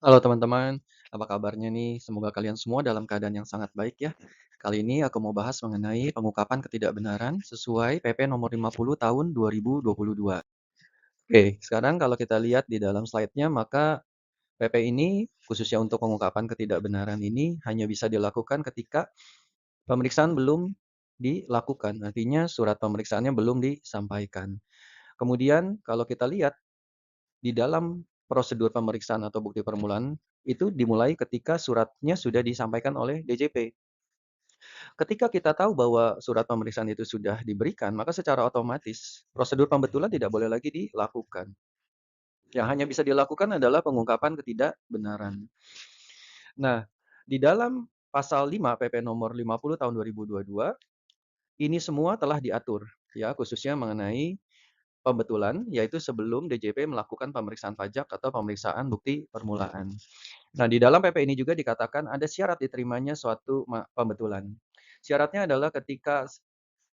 Halo teman-teman, apa kabarnya nih? Semoga kalian semua dalam keadaan yang sangat baik ya. Kali ini aku mau bahas mengenai pengungkapan ketidakbenaran sesuai PP nomor 50 tahun 2022. Oke, sekarang kalau kita lihat di dalam slide-nya, maka PP ini khususnya untuk pengungkapan ketidakbenaran ini hanya bisa dilakukan ketika pemeriksaan belum dilakukan. Artinya surat pemeriksaannya belum disampaikan. Kemudian kalau kita lihat di dalam prosedur pemeriksaan atau bukti permulaan, itu dimulai ketika suratnya sudah disampaikan oleh DJP. Ketika kita tahu bahwa surat pemeriksaan itu sudah diberikan, maka secara otomatis prosedur pembetulan tidak boleh lagi dilakukan. Yang hanya bisa dilakukan adalah pengungkapan ketidakbenaran. Nah, di dalam pasal 5 PP nomor 50 tahun 2022, ini semua telah diatur ya, khususnya mengenai pembetulan, yaitu sebelum DJP melakukan pemeriksaan pajak atau pemeriksaan bukti permulaan. Nah, di dalam PP ini juga dikatakan ada syarat diterimanya suatu pembetulan. Syaratnya adalah ketika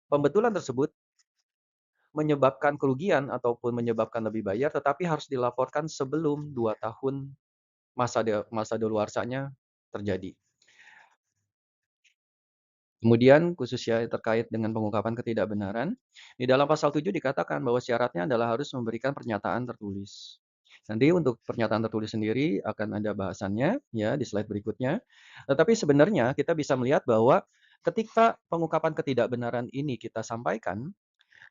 pembetulan tersebut menyebabkan kerugian ataupun menyebabkan lebih bayar, tetapi harus dilaporkan sebelum 2 tahun masa daluarsanya terjadi. Kemudian khususnya terkait dengan pengungkapan ketidakbenaran, di dalam pasal 7 dikatakan bahwa syaratnya adalah harus memberikan pernyataan tertulis. Nanti untuk pernyataan tertulis sendiri akan ada bahasannya ya di slide berikutnya. Tetapi sebenarnya kita bisa melihat bahwa ketika pengungkapan ketidakbenaran ini kita sampaikan,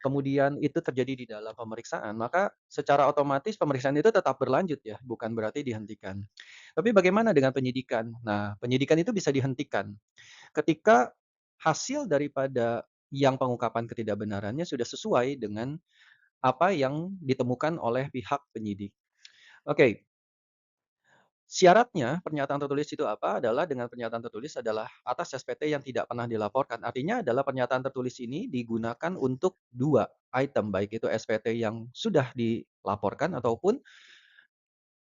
kemudian itu terjadi di dalam pemeriksaan, maka secara otomatis pemeriksaan itu tetap berlanjut ya, bukan berarti dihentikan. Tapi bagaimana dengan penyidikan? Nah, penyidikan itu bisa dihentikan ketika hasil daripada yang pengungkapan ketidakbenarannya sudah sesuai dengan apa yang ditemukan oleh pihak penyidik. Oke, syaratnya pernyataan tertulis itu apa? Adalah dengan pernyataan tertulis adalah atas SPT yang tidak pernah dilaporkan. Artinya adalah pernyataan tertulis ini digunakan untuk 2 item, baik itu SPT yang sudah dilaporkan ataupun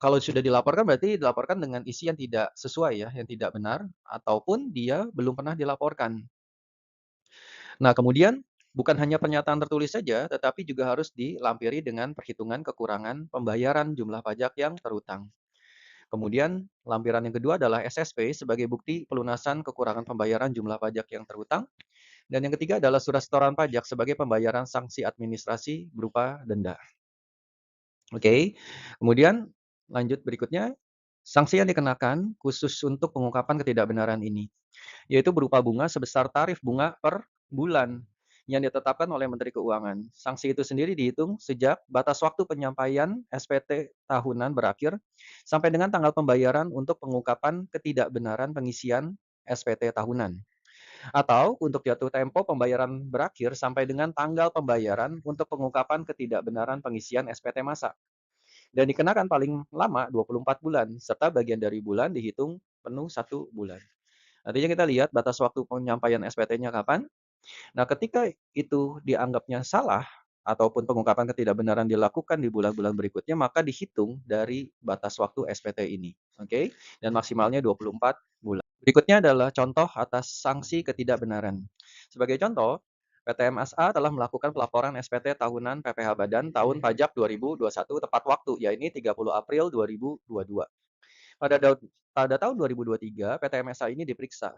kalau sudah dilaporkan berarti dilaporkan dengan isi yang tidak sesuai ya, yang tidak benar ataupun dia belum pernah dilaporkan. Nah, kemudian bukan hanya pernyataan tertulis saja, tetapi juga harus dilampiri dengan perhitungan kekurangan pembayaran jumlah pajak yang terutang. Kemudian lampiran yang kedua adalah SSP sebagai bukti pelunasan kekurangan pembayaran jumlah pajak yang terutang. Dan yang ketiga adalah surat setoran pajak sebagai pembayaran sanksi administrasi berupa denda. Oke, kemudian lanjut berikutnya, sanksi yang dikenakan khusus untuk pengungkapan ketidakbenaran ini, yaitu berupa bunga sebesar tarif bunga per bulan yang ditetapkan oleh Menteri Keuangan. Sanksi itu sendiri dihitung sejak batas waktu penyampaian SPT tahunan berakhir sampai dengan tanggal pembayaran untuk pengungkapan ketidakbenaran pengisian SPT tahunan. Atau untuk jatuh tempo pembayaran berakhir sampai dengan tanggal pembayaran untuk pengungkapan ketidakbenaran pengisian SPT masa. Dan dikenakan paling lama 24 bulan, serta bagian dari bulan dihitung penuh 1 bulan. Artinya kita lihat batas waktu penyampaian SPT-nya kapan. Nah, ketika itu dianggapnya salah ataupun pengungkapan ketidakbenaran dilakukan di bulan-bulan berikutnya, maka dihitung dari batas waktu SPT ini. Oke, dan maksimalnya 24 bulan. Berikutnya adalah contoh atas sanksi ketidakbenaran. Sebagai contoh, PTMSA telah melakukan pelaporan SPT tahunan PPh Badan tahun pajak 2021 tepat waktu, yaitu 30 April 2022. Pada tahun 2023, PTMSA ini diperiksa.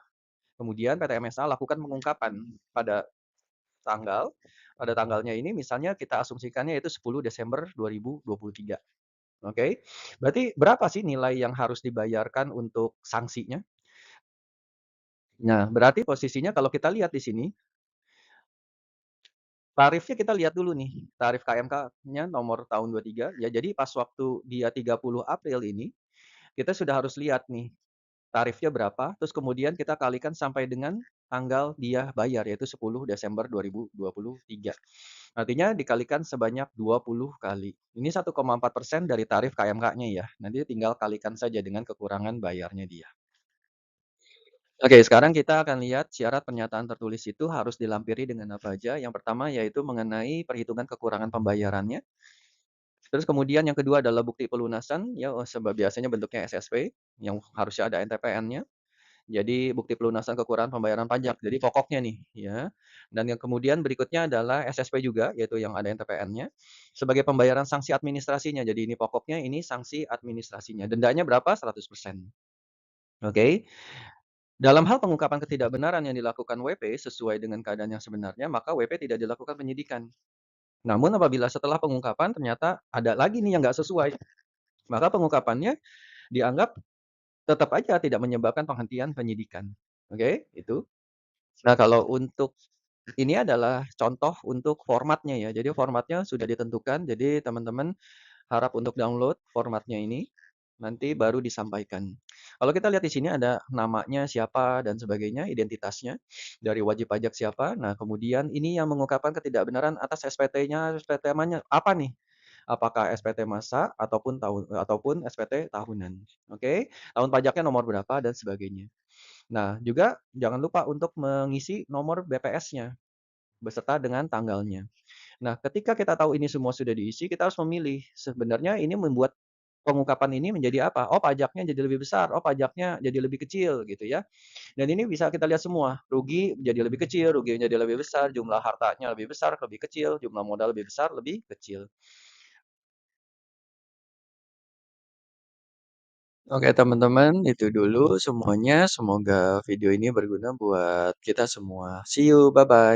Kemudian PTMSA lakukan pengungkapan pada tanggal pada tanggalnya ini misalnya kita asumsikannya yaitu 10 Desember 2023. Oke. Berarti berapa sih nilai yang harus dibayarkan untuk sanksinya? Nah, berarti posisinya kalau kita lihat di sini, tarifnya kita lihat dulu nih, tarif KMK-nya nomor tahun 23 ya. Jadi pas waktu dia 30 April ini, kita sudah harus lihat nih tarifnya berapa, terus kemudian kita kalikan sampai dengan tanggal dia bayar, yaitu 10 Desember 2023. Artinya dikalikan sebanyak 20 kali. Ini 1,4% dari tarif KMK-nya ya. Nanti tinggal kalikan saja dengan kekurangan bayarnya dia. Oke, sekarang kita akan lihat syarat pernyataan tertulis itu harus dilampiri dengan apa aja. Yang pertama yaitu mengenai perhitungan kekurangan pembayarannya. Terus kemudian yang kedua adalah bukti pelunasan, ya sebab biasanya bentuknya SSP yang harusnya ada NTPN-nya. Jadi bukti pelunasan kekurangan pembayaran pajak, jadi pokoknya nih ya. Dan yang kemudian berikutnya adalah SSP juga, yaitu yang ada NTPN-nya, sebagai pembayaran sanksi administrasinya. Jadi ini pokoknya, ini sanksi administrasinya. Dendanya berapa? 100%. Oke. Dalam hal pengungkapan ketidakbenaran yang dilakukan WP sesuai dengan keadaan yang sebenarnya, maka WP tidak dilakukan penyidikan. Namun apabila setelah pengungkapan ternyata ada lagi nih yang nggak sesuai, maka pengungkapannya dianggap tetap aja tidak menyebabkan penghentian penyidikan. Oke, itu. Nah, kalau untuk ini adalah contoh untuk formatnya ya. Jadi formatnya sudah ditentukan, jadi teman-teman harap untuk download formatnya ini, nanti baru disampaikan. Kalau kita lihat di sini ada namanya siapa dan sebagainya, identitasnya, dari wajib pajak siapa. Nah, kemudian ini yang mengungkapkan ketidakbenaran atas SPT-nya, SPT namanya apa nih? Apakah SPT masa ataupun SPT tahunan, oke? Tahun pajaknya nomor berapa dan sebagainya. Nah, juga jangan lupa untuk mengisi nomor BPS-nya beserta dengan tanggalnya. Nah, ketika kita tahu ini semua sudah diisi, kita harus memilih, sebenarnya ini membuat pengungkapan ini menjadi apa? Oh, pajaknya jadi lebih besar, oh, pajaknya jadi lebih kecil, gitu ya. Dan ini bisa kita lihat semua, rugi jadi lebih kecil, rugi jadi lebih besar, jumlah hartanya lebih besar, lebih kecil, jumlah modal lebih besar, lebih kecil. Oke, teman-teman, itu dulu semuanya. Semoga video ini berguna buat kita semua. See you, bye-bye.